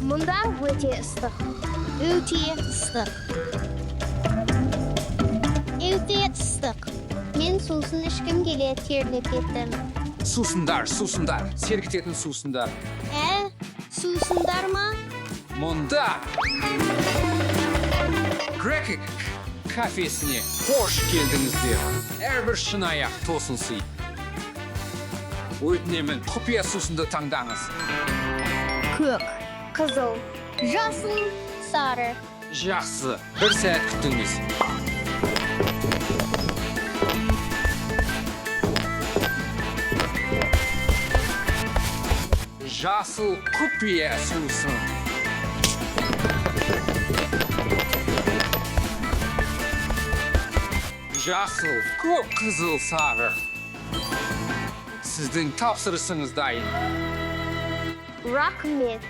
Munda өте ыстық. Өте ыстық. Өте ыстық. Мен сусын ішкім келеді, терлеп кеттім. Сусындар. Сергітетін сусындар. Сусындар ма? Мұнда Грек кафесіне қош келдіңіздер. Әрбір шынаяқ тосын сый. Өтінемін, құпия сусынды таңдаңыз. Көк, қызыл, жасыл, сары. Жақсы, бір сәт күтіңіз. Жасыл құпия сусын. Жасыл, көк қызыл сары. Сіздің тапсырысыңыз дайын. Рахмет.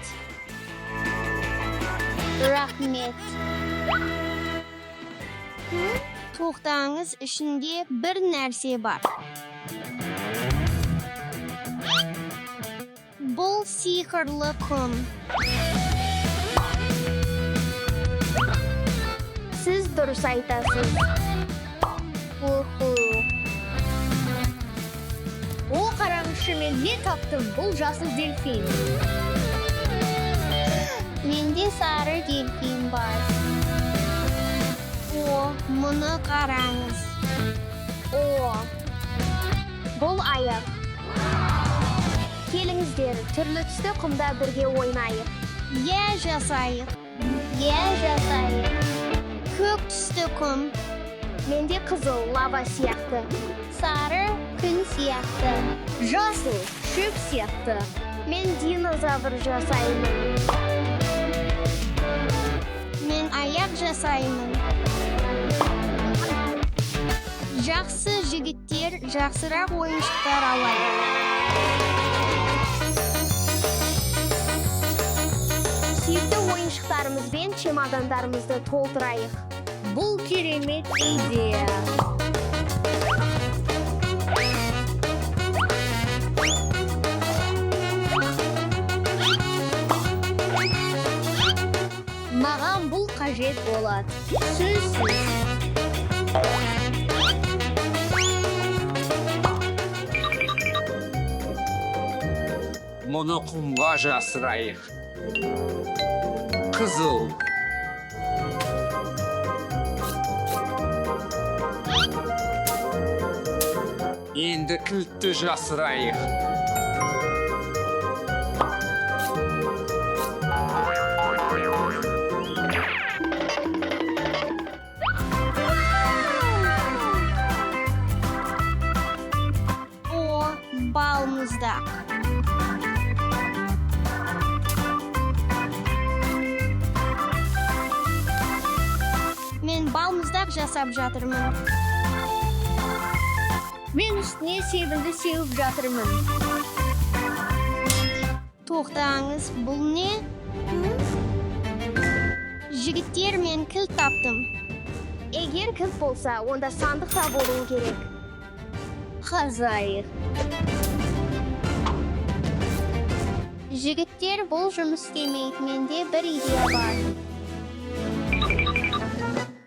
Тоқтаңыз, ішінде бір нәрсе бар. Бұл сиқырлы құм. Сіз дұрыс айтасыз. О, қараңызшы, мен не таптым? Бұл жасыл дельфин. Менде сары дельфин бар. О, мұны қараңыз. О, бұл аяқ. Келіңіздер, түрлі түсті құмда бірге ойнайық. Жасайық. Көк түсті құм. Менде қызыл лава сияқты. Сары күн сияқты. Жасыл шөп сияқты. Мен динозавр жасаймын. Мен аяқ жасаймын. Жақсы жігіттер, жақсырақ ойыншықтар алайық. Сүйікті ойыншықтарымызбен чемодандарымызды толтырайық. Бұл керемет идея. Маған бұл қажет болады. Сөзсіз. Мұны құмға жасырайық. Қызыл. Енді кілтті жасырайық. О, балмұздақ. Мен балмұздақ жасап жатырмын. Мен үстіне себілді сеуіп жатырмын. Тоқтаңыз, бұл не? Жігіттер, мен кілт таптым. Егер кілт болса, онда сандықта болуы керек. Қазайық. Жігіттер, бұл жұмыс істемейді. Менде бір идея бар.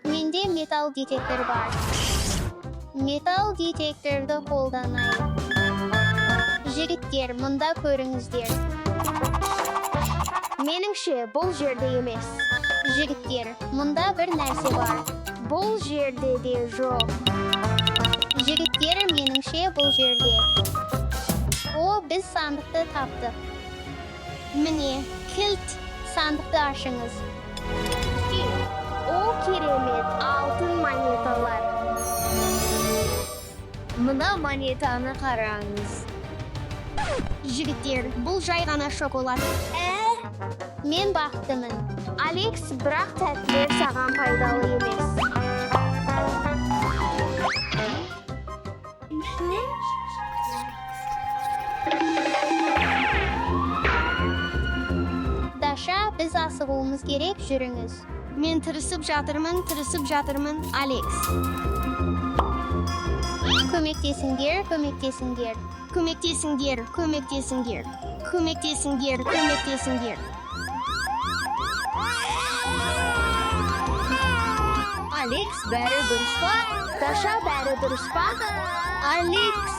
Менде металл детектор бар. Металл детекторды қолданайық. Жігіттер, мұнда көріңіздер. Меніңше, бұл жерде емес. Жігіттер, мұнда бір нәрсе бар. Бұл жерде де жоқ. Жігіттер, меніңше, бұл жерде. О, біз сандықты таптық. Міне, кілт, сандықты ашыңыз. О, керемет, алтын монеталар. Мына монетаны қараңыз. Жігіттер, бұл жай ғана шоколад. Мен бақыттымын. Алекс, бірақ тәттілер саған пайдалы емес. Даша, біз асығуымыз керек, жүріңіз. Мен тырысып жатырмын, Алекс. Көмектесіңдер. Бәрі дұрыс па? Даша, бәрі дұрыс па? Алекс.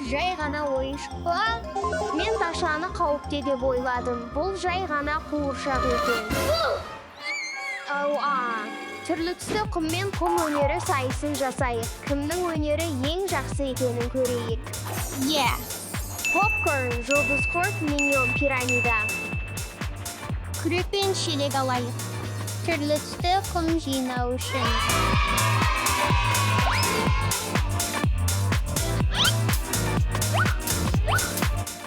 Жай ғана ойыншық па? Мен Дашаны қауіпте деп ойладым. Бұл жай ғана қуыршақ екен. Түрлі түсті құм мен құм өнері сайысын жасайық. Кімнің өнері ең жақсы екенін көрейік. Попкорн, жұлдыз құрт, миньон, пирамида. Күрек пен шелек алайық. Түрлі түсті құм жинау үшін.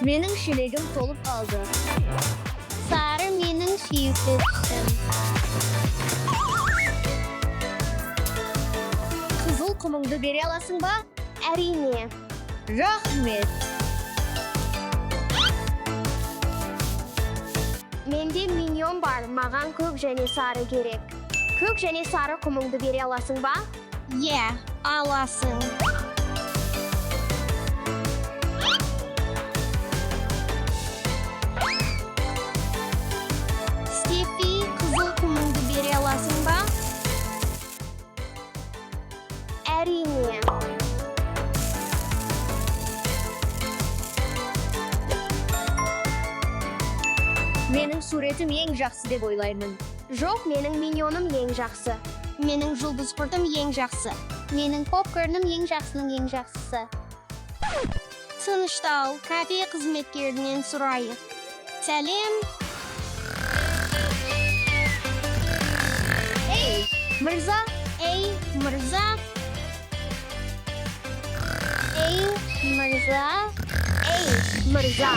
Менің шелегім толып қалды. Сары менің сүйікті түсім. Қызыл құмыңды бере аласың ба? Әрине. Рахмет. Менде миньон бар, маған көк және сары керек. Көк және сары құмыңды бере аласың ба? Аласың. Қызыл құмыңды бере аласың ба? Әрине. Менің суретім ең жақсы деп ойлаймын. Жоқ, менің миньоным ең жақсы. Менің жұлдыз құртым ең жақсы. Менің попкорным ең жақсының ең жақсысы. Тыныштал, кафе қызметкерінен сұрайық. Сәлем. Мырза, мырза. Мырза.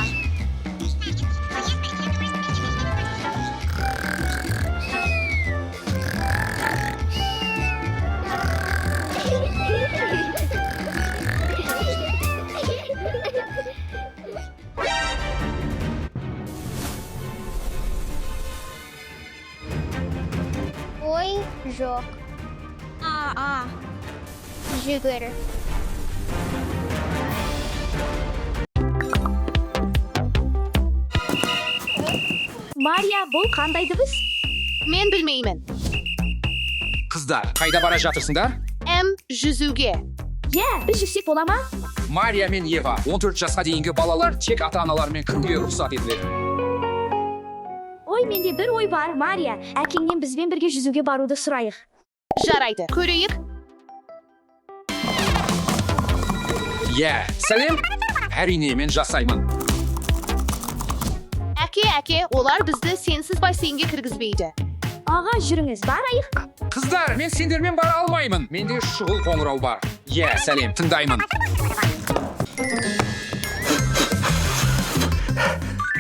Ой, жоқ. Жүгір. Мария, бұл қандай дыбыс? Мен білмеймін. Қыздар, қайда бара жатырсыңдар? Жүзуге. Біз жүзсек бола ма? Мария мен Ева, 14 жасқа дейінгі балалар тек ата-аналарымен кіруге рұқсат етіледі. Ой, менде бір ой бар, Мария. Әкеңнен бізбен бірге жүзуге баруды сұрайық. Жарайды. Көрейік. Сәлем. Әрине, мен жасаймын. Әке, олар бізді сенсіз бассейнге кіргізбейді. Аға, жүріңіз, барайық. Қыздар, мен сендермен бара алмаймын. Менде шұғыл қоңырау бар. Сәлем, тыңдаймын.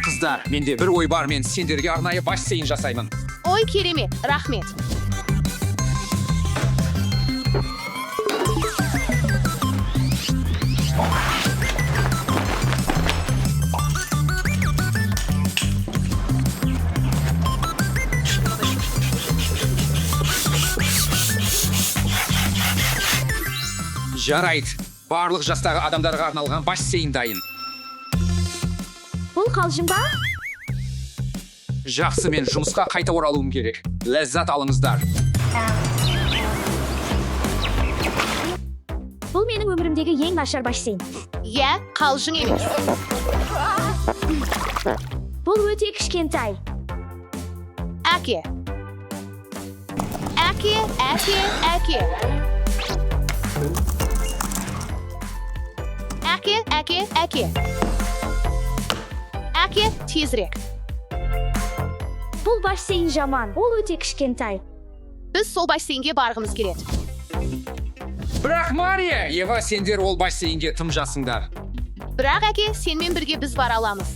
Қыздар, менде бір ой бар, мен сендерге арнайы бассейн жасаймын. Ой, керемет, рахмет. Жарайды. Барлық жастағы адамдарға арналған бассейн дайын. Бұл қалжың ба? Жақсы, мен жұмысқа қайта оралуым керек. Ләззат алыңыздар. Бұл менің өмірімдегі ең нашар бассейн. Қалжың емес. Бұл өте кішкентай. Әке. Әке, тезірек. Бұл бассейн жаман, ол өте кішкентай. Біз сол бассейнге барғымыз келеді. Бірақ Мария, Ева, сендер ол бассейнге тым жасыңдар. Бірақ әке, сенмен бірге біз бара аламыз.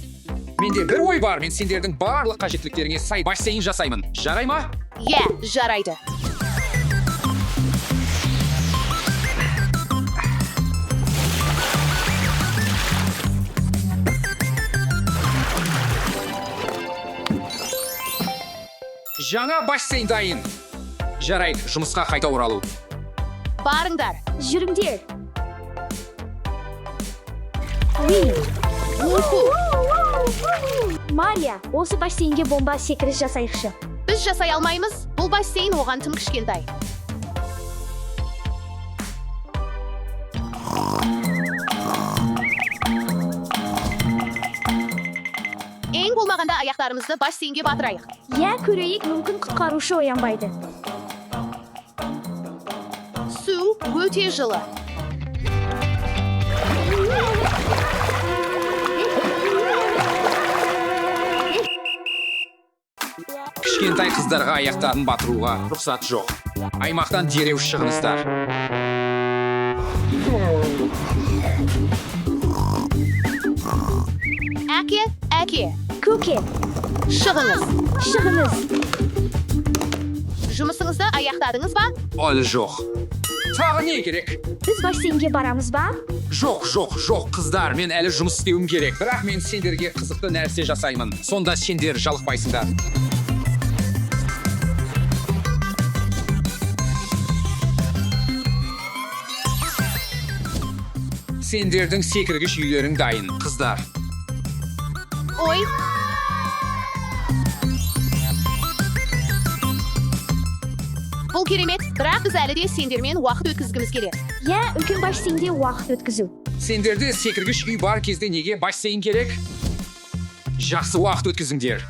Менде бір ой бар, мен сендердің барлық қажеттіліктеріңе сай бассейн жасаймын. Жарай ма? Жарайды. Жаңа бассейн дайын. Жарайды, жұмысқа қайта оралу. Барыңдар. Жүріңдер. Uyku. Maria, осы бассейнге бомба секіріс жасайықшы. Biz жасай алмаймыз. Бұл бассейн оған тым кішкентай. Ең болмағанда аяқтарымызды бассейнге батырайық. Я көрейік, мүмкін құтқарушы оянбайды. Су өте жылы. Кішкентай қыздарға аяқтарын батыруға рұқсат жоқ. Аймақтан дереу шығыңыздар. Әке, Көке, шығыңыз. шығыңыз. Жұмысыңызды аяқтадыңыз ба? Әлі жоқ. Тағы не керек? Біз бассейнге барамыз ба? Жоқ, қыздар, мен әлі жұмыс істеуім керек. Бірақ мен сендерге қызықты нәрсе жасаймын. Сонда сендер жалықпайсыңдар. Сендердің секіргіш үйлерің дайын, қыздар. Ой. Бұл керемет, бірақ біз әлі де сендермен уақыт өткізгіміз келеді. Я, үлкен бассейнде уақыт өткізу. Сендерде секіргіш үй бар кезде неге бассейн керек? Жақсы уақыт өткізіңдер.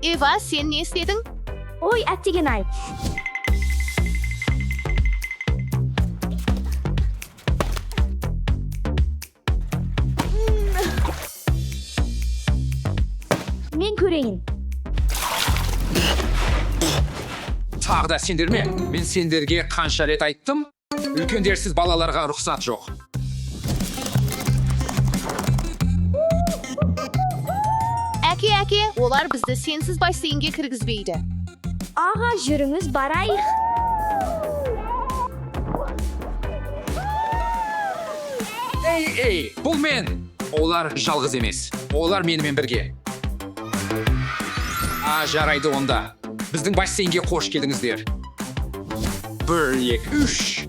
Eva, sen не істедің? Ой, әттеген ай. Мен көрейін. Тағы да сендер ме? Мен сендерге қанша рет айттым? Үлкендерсіз балаларға рұқсат жоқ. Әке, олар бізді сенсіз бассейнге кіргізбейді. Аға, жүріңіз барайық. Ей, бұл мен. Олар жалғыз емес. Олар менімен бірге. Жарайды онда. Біздің бассейнге қош келдіңіздер. 1, 2, 3.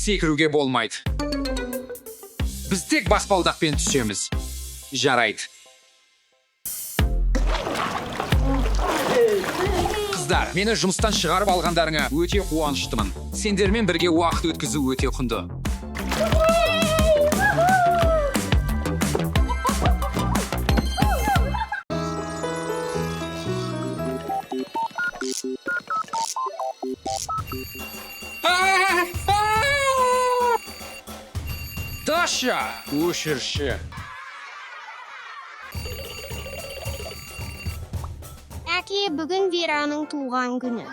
Секіруге болмайды. Біз тек баспалдақпен түсеміз. Жарайды. Қыздар, мені жұмыстан шығарып алғандарыңа өте қуаныштымын. Сендермен бірге уақыт өткізу өте құнды. Даша, өшірші. Әке, бүгін Вераның туған күні.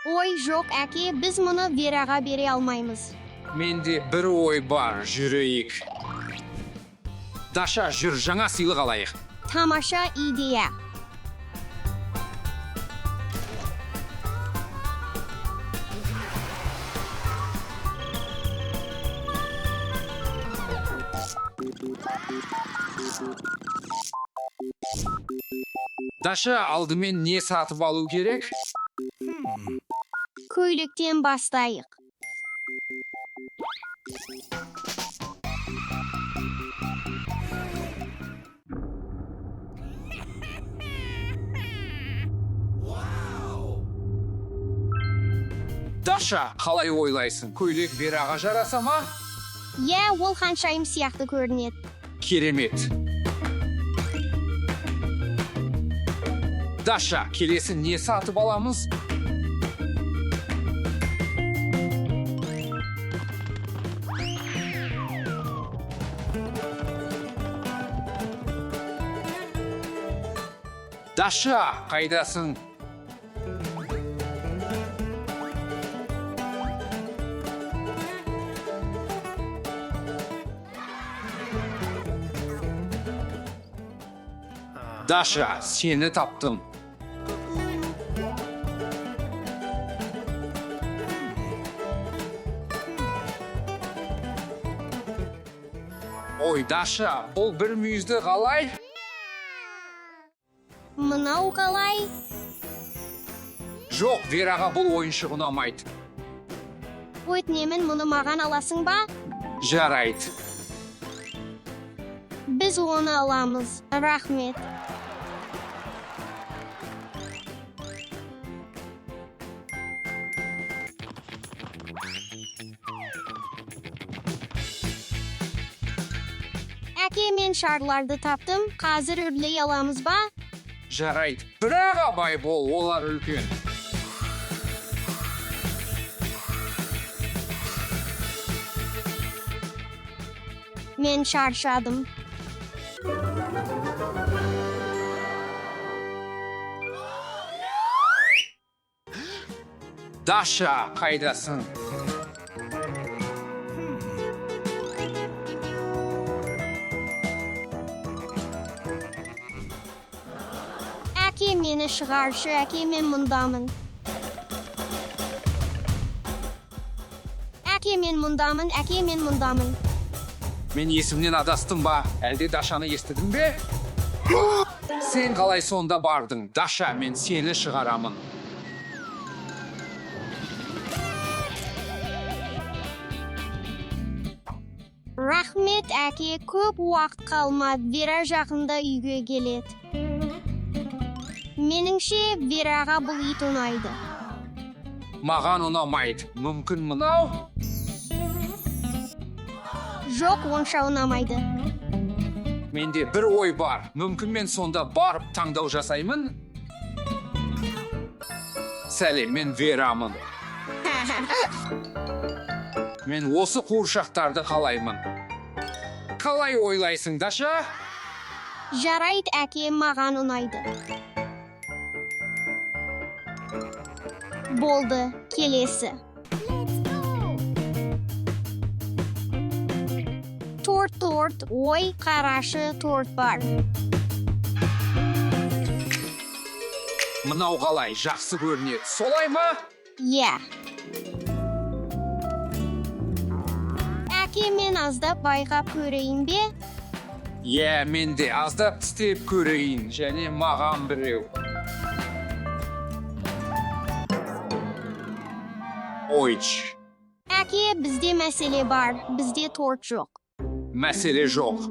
Ой, жоқ, әке, біз мұны Вераға бере алмаймыз. Менде бір ой бар, жүрейік. Даша, жүр, жаңа сыйлық алайық. Тамаша идея. Даша, алдымен не сатып алу керек? Көйлектен бастайық. Даша, қалай ойлайсың? Көйлек Вераға жараса ма? Ол ханшайым сияқты көрінеді. Керемет. Даша, келесі не сатып аламыз? Даша, қайдасың? Даша, seni taptım. Ой, Даша, бұл бір мүйізді қалай? Мынау қалай? Жоқ, Вераға бұл ойыншық ұнамайды. Өтінемін, мұны маған аласың ба? Жарайды. Біз оны аламыз. Рахмет. Әке, мен шарларды таптым. Қазір үрлей аламыз ба? Жарайды. Бірақ абай бол, олар үлкен. Мен шаршадым. Даша, қайдасың? Әке, мені шығаршы. Әке, мен мұндамын. Әке, мен мұндамын. Әке, мен мұндамын. Мен есімнен адастым ба? Әлде Дашаны естідің бе? Сен қалай сонда бардың? Даша, мен сені шығарамын. Рахмет, әке, көп уақыт қалмады. Вера жақында үйге келеді. Меніңше, Вераға бұл ит ұнайды. Маған ұнамайды. Мүмкін мынау? Жоқ, онша ұнамайды. Менде бір ой бар. Мүмкін мен сонда барып таңдау жасаймын? Сәлем, мен Верамын. Мен осы қуыршақтарды қалаймын. Қалай ойлайсың, Даша? Жарайды, әке, маған ұнайды. Болды, келесі. Торт, ой, қарашы, торт бар. Мынау қалай, жақсы көрінеді. Солай ма? Иә. Әке, мен аздап байқап көрейін бе? Иә, мен де аздап тістеп көрейін, және маған біреу. Ойч. Әке, бізде мәселе бар, бізде торт жоқ. Мәселе жоқ.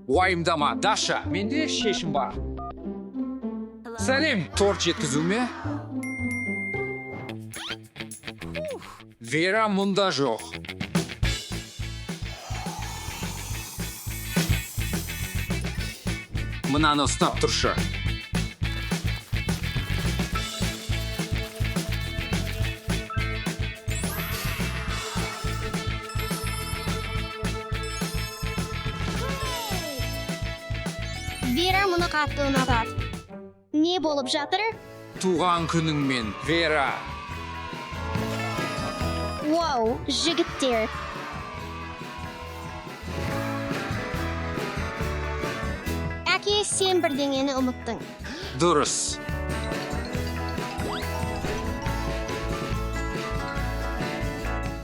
Уайымдама, Даша, менде шешім бар. Сәлем, торт жеткізу ме? Вера мұнда жоқ. Мынаны ұстап тұршы. Вера мұны қатты ұнатады. Не болып жатыр? Туған күніңмен, Вера. Вау, жігіттер. Әке, сен бірдеңені ұмыттың. Дұрыс.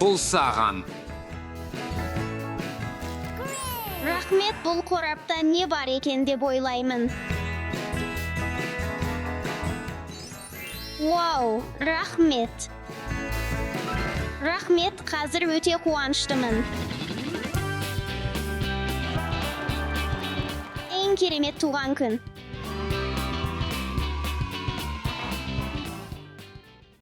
Бұл саған. Рахмет, бұл қорапта не бар екен деп ойлаймын. Вау, рахмет. Рахмет, қазір өте қуаныштымын. Ең керемет туған күн.